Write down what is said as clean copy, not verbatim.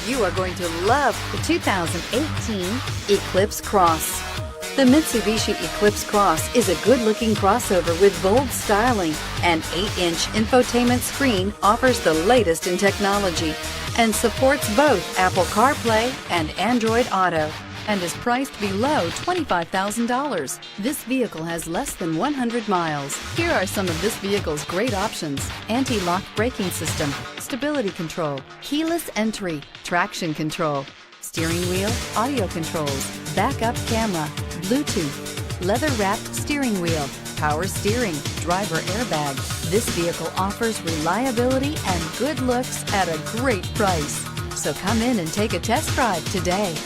You are going to love the 2018 Eclipse Cross. The Mitsubishi Eclipse Cross is a good-looking crossover with bold styling. An 8-inch infotainment screen offers the latest in technology and supports both Apple CarPlay and Android Auto, and is priced below $25,000. This vehicle has less than 100 miles. Here are some of this vehicle's great options: anti-lock braking system, stability control, keyless entry, traction control, steering wheel audio controls, backup camera, Bluetooth, leather-wrapped steering wheel, power steering, driver airbag. This vehicle offers reliability and good looks at a great price. So come in and take a test drive today.